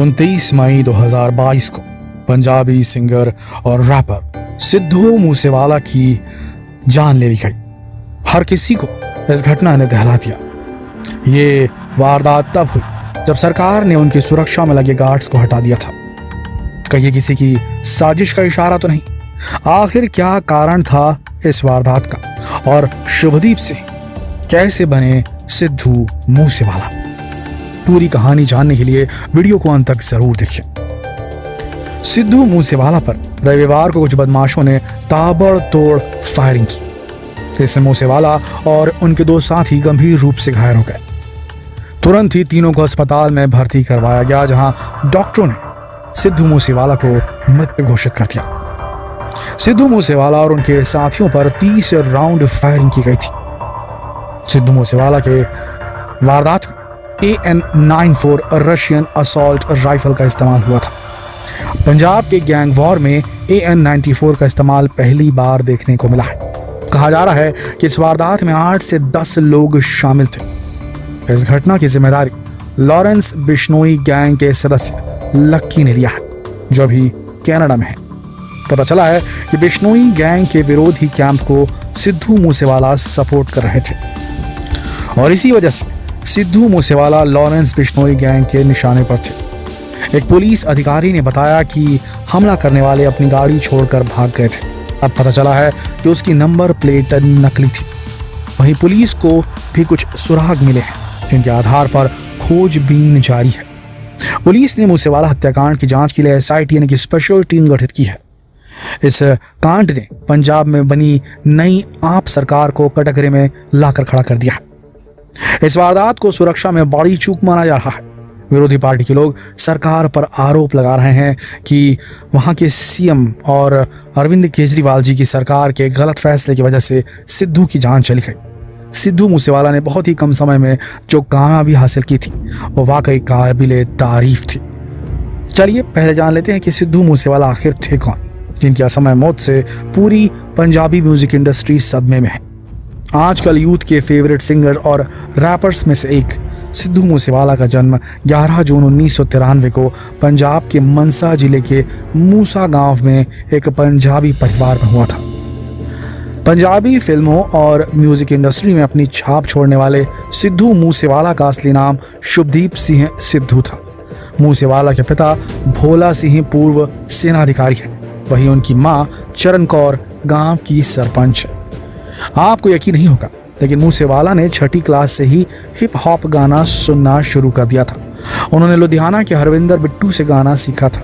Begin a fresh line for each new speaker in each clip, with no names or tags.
29 मई 2022 को पंजाबी सिंगर और रैपर सिद्धू मूसेवाला की जान ले ली गई। हर किसी को इस घटना ने दहला दिया। ये वारदात तब हुई जब सरकार ने उनकी सुरक्षा में लगे गार्ड्स को हटा दिया था। कहीं किसी की साजिश का इशारा तो नहीं? आखिर क्या कारण था इस वारदात का और शुभदीप से कैसे बने सिद्धू मूसेवाला? पूरी कहानी जानने के लिए वीडियो को अंत तक जरूर देखिए। सिद्धू मूसेवाला पर रविवार को कुछ बदमाशों ने ताबड़तोड़ फायरिंग की। इससे मूसेवाला और उनके दो साथी गंभीर रूप से घायल हो गए। तुरंत ही तीनों को अस्पताल में भर्ती करवाया गया, जहां डॉक्टरों ने सिद्धू मूसेवाला को मृत घोषित कर दिया। सिद्धू मूसेवाला और उनके साथियों पर 30 राउंड फायरिंग की गई थी। सिद्धू मूसेवाला के वारदात में AN-94 रशियन असॉल्ट राइफल का इस्तेमाल हुआ था। पंजाब के गैंग वॉर में AN-94 का इस्तेमाल पहली बार देखने को मिला है। कहा जा रहा है कि इस वारदात में 8 से 10 लोग शामिल थे। इस घटना की जिम्मेदारी लॉरेंस बिश्नोई गैंग के सदस्य लक्की ने लिया है, जो अभी कनाडा में है। पता चला है कि बिश्नोई गैंग के विरोधी कैंप को सिद्धू मूसेवाला सपोर्ट कर रहे थे और इसी वजह से सिद्धू मूसेवाला लॉरेंस बिश्नोई गैंग के निशाने पर थे। एक पुलिस अधिकारी ने बताया कि हमला करने वाले अपनी गाड़ी छोड़कर भाग गए थे। अब पता चला है कि उसकी नंबर प्लेट नकली थी। वहीं पुलिस को भी कुछ सुराग मिले हैं, जिनके आधार पर खोजबीन जारी है। पुलिस ने मूसेवाला हत्याकांड की जांच के लिए SIT यानी कि स्पेशल टीम गठित की है। इस कांड ने पंजाब में बनी नई आप सरकार को कटघरे में लाकर खड़ा कर दिया है। इस वारदात को सुरक्षा में बड़ी चूक माना जा रहा है। विरोधी पार्टी के लोग सरकार पर आरोप लगा रहे हैं कि वहां के CM और अरविंद केजरीवाल जी की सरकार के गलत फैसले की वजह से सिद्धू की जान चली गई। सिद्धू मूसेवाला ने बहुत ही कम समय में जो कामयाबी हासिल की थी वो वाकई काबिले तारीफ थी। चलिए पहले जान लेते हैं कि सिद्धू मूसेवाला आखिर थे कौन, जिनकी असमय मौत से पूरी पंजाबी म्यूजिक इंडस्ट्री सदमे में है। आजकल यूथ के फेवरेट सिंगर और रैपर्स में से एक सिद्धू मूसेवाला का जन्म 11 जून 1993 को पंजाब के मनसा जिले के मूसा गांव में एक पंजाबी परिवार में हुआ था। पंजाबी फिल्मों और म्यूजिक इंडस्ट्री में अपनी छाप छोड़ने वाले सिद्धू मूसेवाला का असली नाम शुभदीप सिंह सिद्धू था। मूसेवाला के पिता भोला सिंह पूर्व सेनाधिकारी हैं, वहीं उनकी मां चरण कौर गांव की सरपंच है। आपको यकीन नहीं होगा, लेकिन मूसेवाला ने 6ठी क्लास से ही हिप हॉप गाना सुनना शुरू कर दिया था। उन्होंने लुधियाना के हरविंदर बिट्टू से गाना सीखा था।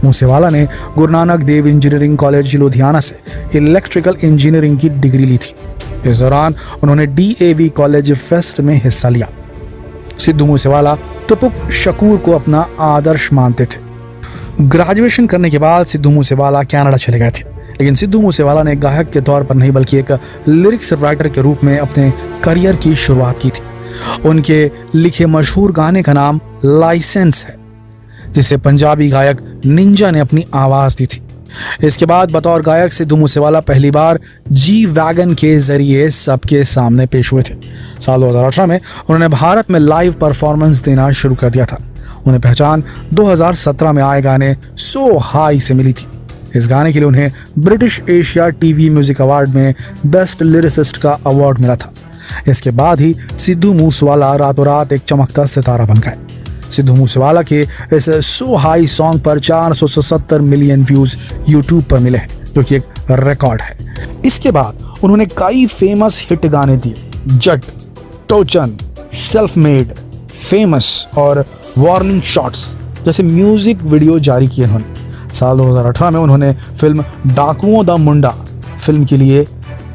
मूसेवाला ने गुरु नानक देव इंजीनियरिंग कॉलेज लुधियाना से इलेक्ट्रिकल इंजीनियरिंग की डिग्री ली थी। इस दौरान उन्होंने DAV कॉलेज फेस्ट में हिस्सा लिया। सिद्धू मूसेवाला तुपुक शकूर को अपना आदर्श मानते थे। ग्रेजुएशन करने के बाद सिद्धू मूसेवाला कनाडा चले गए थे, लेकिन सिद्धू मूसेवाला ने गायक के तौर पर नहीं बल्कि एक लिरिक्स राइटर के रूप में अपने करियर की शुरुआत की थी। उनके लिखे मशहूर गाने का नाम लाइसेंस है, जिसे पंजाबी गायक निंजा ने अपनी आवाज दी थी। इसके बाद बतौर गायक सिद्धू मूसेवाला पहली बार G-Wagon के जरिए सबके सामने पेश हुए थे। साल 2018 में उन्होंने भारत में लाइव परफॉर्मेंस देना शुरू कर दिया था। उन्हें पहचान 2017 में आए गाने सो हाई से मिली थी। इस गाने के लिए उन्हें British Asia TV music award में बेस्ट लिरिसिस्ट का अवार्ड मिला था। इसके बाद ही सिद्धू मूसेवाला रातों रात एक चमकता सितारा बन गए। सिद्धू मूसेवाला के इस सो हाई सॉन्ग पर 477 मिलियन व्यूज यूट्यूब पर मिले हैं, जो कि एक रिकॉर्ड है। इसके बाद उन्होंने कई फेमस हिट गाने दिए, जट, टोचन, सेल्फ मेड, फेमस और वार्निंग शॉट्स जैसे म्यूजिक वीडियो जारी किए उन्होंने। साल 2018 में उन्होंने फिल्म डाकुओं दा मुंडा फिल्म के लिए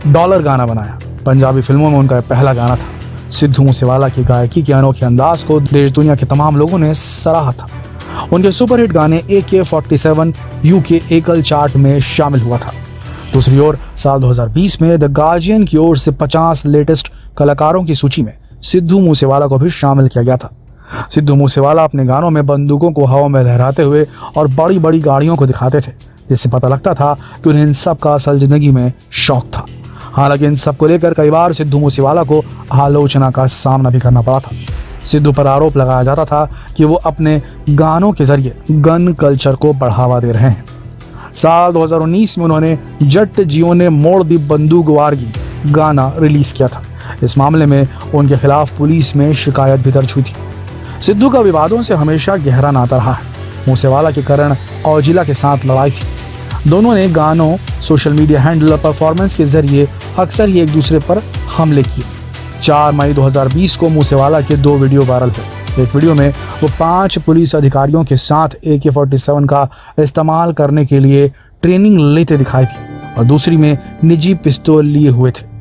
डॉलर गाना बनाया। पंजाबी फिल्मों में उनका पहला गाना था। सिद्धू मूसेवाला की गायकी के अनोखे अंदाज को देश दुनिया के तमाम लोगों ने सराहा था। उनके सुपरहिट गाने AK-47 UK एकल चार्ट में शामिल हुआ था। दूसरी ओर साल 2020 में द गार्जियन की ओर से 50 लेटेस्ट कलाकारों की सूची में सिद्धू मूसेवाला को भी शामिल किया गया था। सिद्धू मूसेवाला अपने गानों में बंदूकों को हवा में लहराते हुए और बड़ी बड़ी गाड़ियों को दिखाते थे, जिससे पता लगता था कि उन्हें इन सब का असल जिंदगी में शौक था। हालांकि इन सब को लेकर कई बार सिद्धू मूसेवाला को आलोचना का सामना भी करना पड़ा था। सिद्धू पर आरोप लगाया जाता था कि वो अपने गानों के जरिए गन कल्चर को बढ़ावा दे रहे हैं। साल 2019 में उन्होंने जट जियो ने मोड़ दी बंदूक वारगी गाना रिलीज किया था। इस मामले में उनके खिलाफ पुलिस में शिकायत भी दर्ज हुई थी। सिद्धू का विवादों से हमेशा गहरा नाता रहा है। मूसेवाला के करण औजिला के साथ लड़ाई थी। दोनों ने गानों, सोशल मीडिया हैंडल और परफॉर्मेंस के जरिए अक्सर ही एक दूसरे पर हमले किए। 4 मई 2020 को मूसेवाला के 2 वीडियो वायरल हुए। एक वीडियो में वो 5 पुलिस अधिकारियों के साथ AK-47 का इस्तेमाल करने के लिए ट्रेनिंग लेते दिखाई थी और दूसरी में निजी पिस्तौल लिए हुए थे।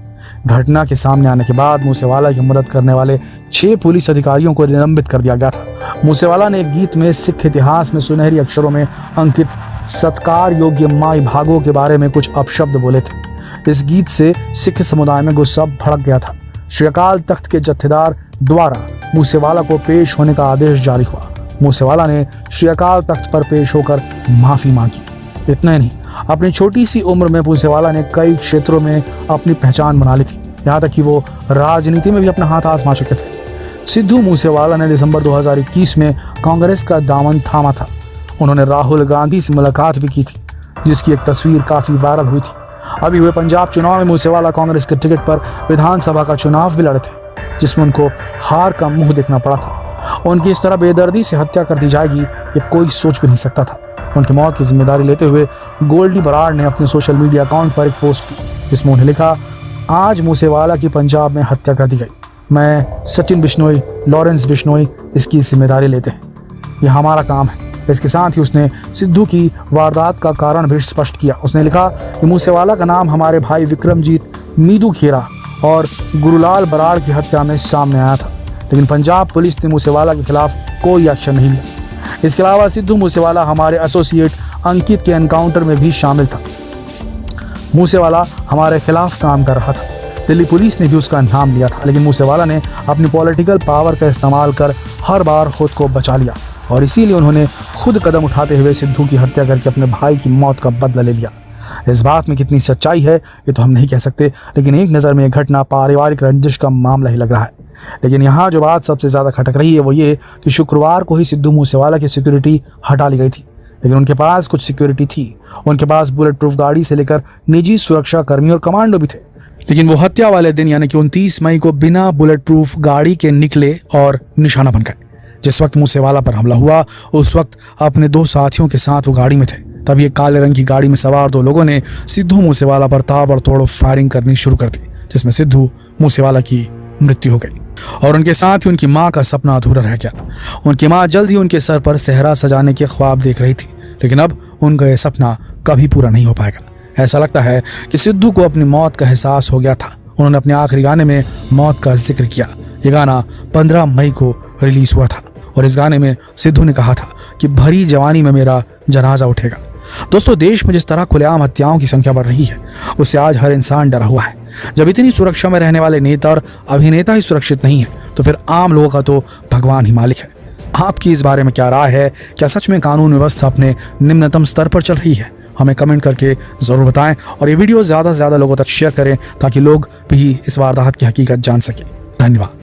घटना के सामने आने के बाद मूसेवाला की मदद करने वाले 6 पुलिस अधिकारियों को निलंबित कर दिया गया था। मूसेवाला ने एक गीत में सिख इतिहास में सुनहरी अक्षरों में अंकित सत्कार योग्य माई भागों के बारे में कुछ अपशब्द बोले थे। इस गीत से सिख समुदाय में गुस्सा भड़क गया था। श्री अकाल तख्त के जत्थेदार द्वारा मूसेवाला को पेश होने का आदेश जारी हुआ। मूसेवाला ने श्री अकाल तख्त पर पेश होकर माफी मांगी। इतना ही नहीं, अपनी छोटी सी उम्र में मूसेवाला ने कई क्षेत्रों में अपनी पहचान बना ली थी। यहाँ तक कि वो राजनीति में भी अपना हाथ आजमा चुके थे। सिद्धू मूसेवाला ने दिसंबर 2021 में कांग्रेस का दामन थामा था। उन्होंने राहुल गांधी से मुलाकात भी की थी, जिसकी एक तस्वीर काफी वायरल हुई थी। अभी हुए पंजाब चुनाव में मूसेवाला कांग्रेस के टिकट पर विधानसभा का चुनाव भी लड़े थे, जिसमें उनको हार का मुंह देखना पड़ा था। उनकी इस तरह बेदर्दी से हत्या कर दी जाएगी ये कोई सोच भी नहीं सकता था। उनकी मौत की जिम्मेदारी लेते हुए गोल्डी बराड़ ने अपने सोशल मीडिया अकाउंट पर एक पोस्ट की, जिसमें उन्हें लिखा, आज मूसेवाला की पंजाब में हत्या कर दी गई। मैं, सचिन बिश्नोई, लॉरेंस बिश्नोई इसकी जिम्मेदारी लेते हैं। यह हमारा काम है। इसके साथ ही उसने सिद्धू की वारदात का कारण भी स्पष्ट किया। उसने लिखा कि मूसेवाला का नाम हमारे भाई विक्रमजीत मीदू खेरा और गुरुलाल बराड़ की हत्या में सामने आया था, लेकिन पंजाब पुलिस ने मूसेवाला के खिलाफ कोई एक्शन नहीं लिया। इसके अलावा सिद्धू मूसेवाला हमारे एसोसिएट अंकित के एनकाउंटर में भी शामिल था। मूसेवाला हमारे खिलाफ काम कर रहा था। दिल्ली पुलिस ने भी उसका नाम लिया था, लेकिन मूसेवाला ने अपनी पॉलिटिकल पावर का इस्तेमाल कर हर बार खुद को बचा लिया और इसीलिए उन्होंने खुद कदम उठाते हुए सिद्धू की हत्या करके अपने भाई की मौत का बदला ले लिया। इस बात में कितनी सच्चाई है ये तो हम नहीं कह सकते, लेकिन एक नज़र में यह घटना पारिवारिक रंजिश का मामला ही लग रहा है। लेकिन यहाँ जो बात सबसे ज़्यादा खटक रही है वो ये कि शुक्रवार को ही सिद्धू मूसेवाला की सिक्योरिटी हटा ली गई थी, लेकिन उनके पास कुछ सिक्योरिटी थी। उनके पास बुलेट प्रूफ गाड़ी से लेकर निजी सुरक्षा कर्मी और कमांडो भी थे। लेकिन वो हत्या वाले दिन यानी कि 29 मई को बिना बुलेट प्रूफ गाड़ी के निकले और निशाना बन गए। जिस वक्त मूसेवाला पर हमला हुआ उस वक्त अपने 2 साथियों के साथ वो गाड़ी में थे। तभी एक काले रंग की गाड़ी में सवार 2 लोगों ने सिद्धू मूसेवाला पर ताबड़तोड़ फायरिंग करनी शुरू कर दी, जिसमें सिद्धू मूसेवाला की मृत्यु हो गई और उनके साथ ही उनकी मां का सपना अधूरा रह गया। उनकी मां जल्द ही उनके सर पर सेहरा सजाने के ख्वाब देख रही थी, लेकिन अब उनका यह सपना कभी पूरा नहीं हो पाएगा। ऐसा लगता है कि सिद्धू को अपनी मौत का एहसास हो गया था। उन्होंने अपने आखिरी गाने में मौत का जिक्र किया। ये गाना 15 मई को रिलीज हुआ था और इस गाने में सिद्धू ने कहा था कि भरी जवानी में मेरा जनाजा उठेगा। दोस्तों, देश में जिस तरह खुलेआम हत्याओं की संख्या बढ़ रही है उससे आज हर इंसान डरा हुआ है। जब इतनी सुरक्षा में रहने वाले नेता और अभिनेता ही सुरक्षित नहीं है तो फिर आम लोगों का तो भगवान ही मालिक है। आपकी इस बारे में क्या राय है? क्या सच में कानून व्यवस्था अपने निम्नतम स्तर पर चल रही है? हमें कमेंट करके ज़रूर बताएं और ये वीडियो ज़्यादा से ज़्यादा लोगों तक शेयर करें ताकि लोग भी इस वारदात की हकीकत जान सकें। धन्यवाद।